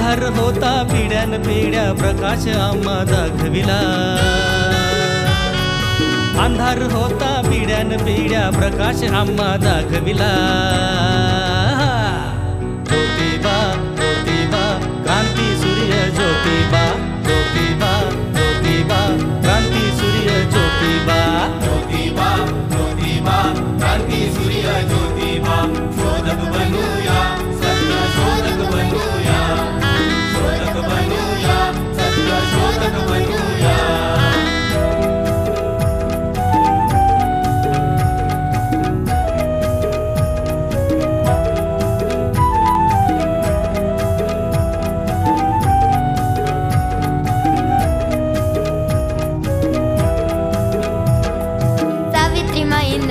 अंधार होता पिढ्यान पिढ्या प्रकाश आम्हा दाखविला। अंधार होता पिढ्यान पिढ्या प्रकाश आम्हा दाखविला। ज्योतिबा ज्योतिबा क्रांती सूर्य ज्योतिबा, ज्योतिबा ज्योतिबा क्रांती सूर्य ज्योतिबा, ज्योतिबा ज्योतिबा क्रांती सूर्य ज्योतिबा। शोधक बनूया सत्य शोधक बनूया, शोधक बनूया सत्य शोधक बनूया।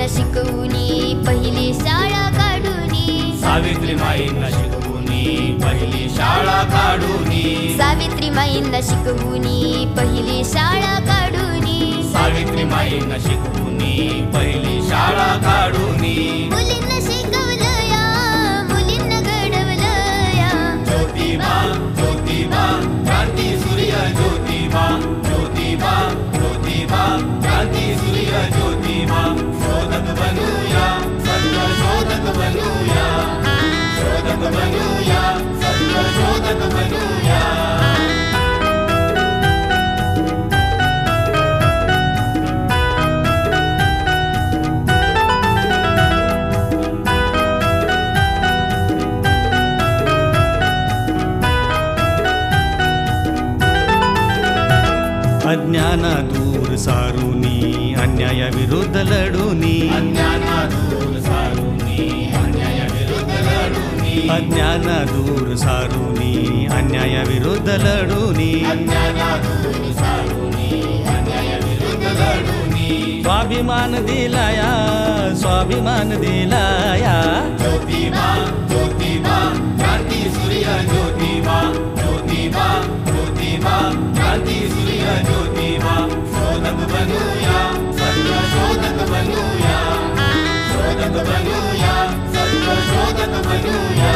शिकवूनी पहिली शाळा काढूनी, सावित्रीमाईंना शिकवूनी पहिली शाळा काढूनी, सावित्रीमाईंना शिकवूनी पहिली शाळा काढूनी, सावित्रीमाईंना शिकवूनी पहिली शाळा काढूनी। मुलींना शिकवलं या, मुलींना घडवलं या। ज्योतिबा ज्योतिबा क्रांती सूर्य ज्योतिबा, ज्योतिबा ज्योतिबा क्रांती सूर्य ज्योतिबा। शोधक बनूया सत्य शोधक बनूया, शोधक बनूया सत्य शोधक बनूया। अज्ञान दूर सारूनी अन्याय विरुद्ध लढूनी, अज्ञान दूर सारूनी अन्याय विरुद्ध लढूनी, अज्ञान दूर सारूनी अन्याय विरुद्ध लढूनी, अज्ञान दूर सारूनी अन्याय विरुद्ध लढूनी। स्वाभिमान दिलाया, स्वाभिमान दिलाया। ज्योतिबा ज्योतिबा क्रांती सूर्य ज्योतिबा, ज्योतिबा ज्योतिबा क्रांती सूर्य ज्योतिबा। शोधक बनूया सत्य शोधक बनूया, शोधक बनूया सत्य शोधक बनूया।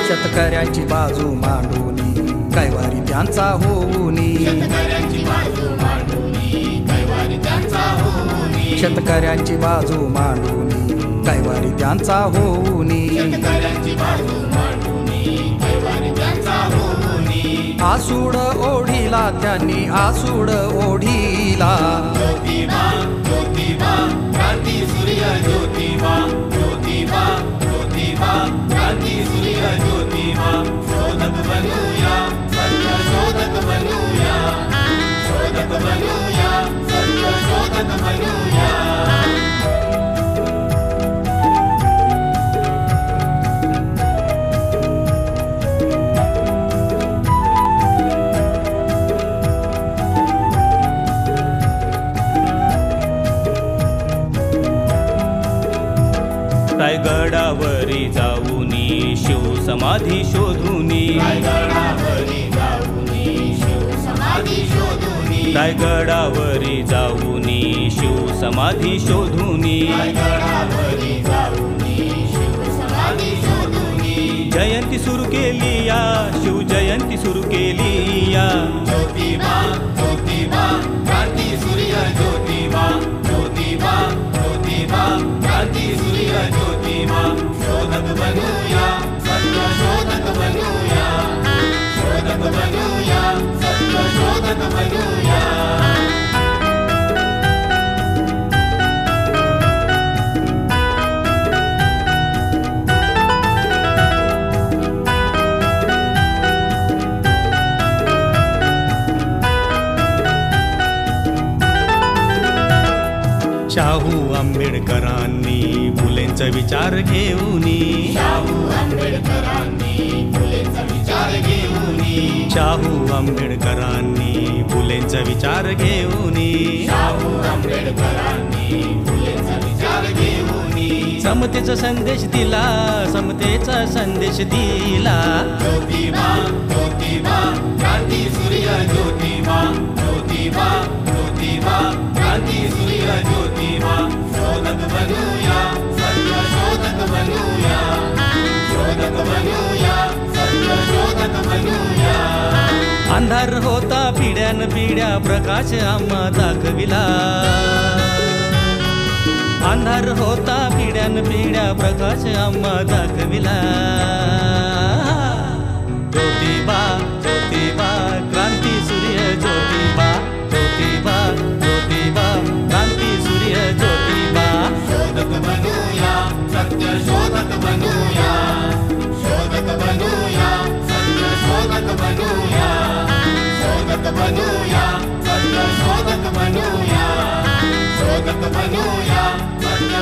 शेतकऱ्यांची बाजू मांडूनी कैवारी त्यांचा होऊनी, शेतकऱ्यांची बाजू मांडूनी कैवारी त्यांचा होऊनी, शेतकऱ्यांची बाजू मांडूनी कैवारी त्यांचा होऊनी, शेतकऱ्यांची बाजू मांडूनी कैवारी त्यांचा होऊनी। आसूड ओढीला त्यांनी आसूड ओढीला। ज्योतिबा ज्योतिबा क्रांती सूर्य ज्योतिबा, ज्योतिबा ज्योतिबा क्रांती सूर्य ज्योतिबा। शोधक बनूया सत्य शोधक बनूया, शोधक बनूया सत्य शोधक बनूया। रायगडावरी जाऊनी शिव समाधी शोधूनी, रायगडावरी जाऊनी शिव समाधी शोधूनी, रायगडावरी जाऊनी शिव समाधी शोधूनी, रायगडावरी जाऊनी शिव समाधी शोधूनी। जयंती सुरू केली या, शिव जयंती सुरू केली या। ज्योतिबा ज्योतिबा क्रांती सूर्य ज्योतिबा, ज्योतिबा ज्योतिबा क्रांती सूर्य ज्योतिबा। शोधक बनूया सत्य शोधक बनूया, शोधक बनूया सत्य शोधक बनूया। शाहू आंबेडकरांनी फुलेंचा विचार घेऊनी, शाहू आंबेडकरांनी फुलेंचा विचार घेऊनी, शाहू आंबेडकरांनी फुलेंचा विचार घेऊनी, शाहू आंबेडकरांनी फुलेंचा विचार घेऊनी। समतेचा संदेश दिला, समतेचा संदेश दिला. ज्योतिबा ज्योतिबा क्रांती सूर्य ज्योतिबा ज्योतिबा ज्योतिबा क्रांती सूर्य ज्योतिबा शोधक बनूया सत्य शोधक बनूया शोधक बनूया सत्य शोधक बनूया. अंधार होता पिढ्यान पिढ्या प्रकाश आम्हा दाखविला. अंधार होता पिढ्यान पिढ्या प्रकाश आम्हा दाखविला. ज्योतिबा ज्योतिबा क्रांती सूर्य ज्योतिबा ज्योतिबा ज्योतिबा क्रांती सूर्य ज्योतिबा. शोधक बनूया सत्य शोधक बनूया शोधक बनूया सत्य शोधक बनूया शोधक बनूया सत्य शोधक बनूया शोधक बनूया सत्य